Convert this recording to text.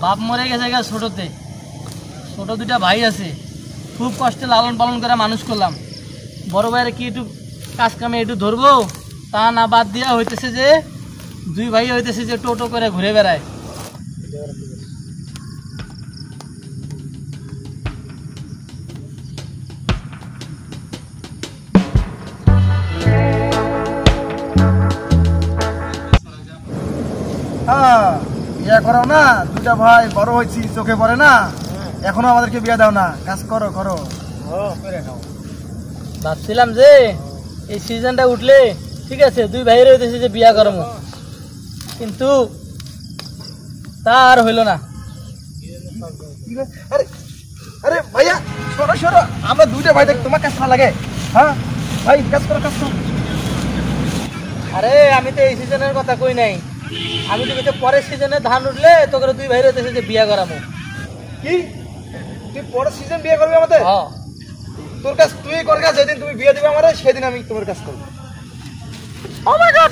বাপ মরে গেছে ছোটতে, ছোট দুইটা ভাই আছে, খুব কষ্টে লালন পালন করে মানুষ করলাম। বড় ভাইয়ের কি একটু কাজ কামে একটু ধরবো, তা না বাদ দিয়া হইতেছে যে দুই ভাই হইতেছে যে টোটো করে ঘুরে বেড়ায়। বিয়া করাও না, দুটা ভাই বড় হয়েছি, চোখে পড়ে না, এখনো আমাদেরকে বিয়া দাও না, কাজ করো করো। ভাবছিলাম যে এই সিজনটা উঠলে ঠিক আছে দুই ভাইয়ের হইতেছে যে বিয়া করবো, কিন্তু তা আর হইল না। আরে আরে ভাইয়া সরো সরো, আমরা দুইটা ভাই দেখ, তোমার কাজ না লাগে। হ্যাঁ ভাই কাজ করো কাজ করো। আরে আমি তো এই সিজনের কথা কই নাই, আমি তো কিন্তু পরের সিজনে ধান উঠলে তোকে দুই ভাইয়ের হইতেছে যে বিয়া করাবো। কি তুই পরের সিজন বিয়ে করবি আমাদের? তোর কাজ তুই কর, কাজ যেদিন তুমি বিয়ে দিবে আমারে সেদিন আমি তোমার কাজ করবো। ও মাই গড।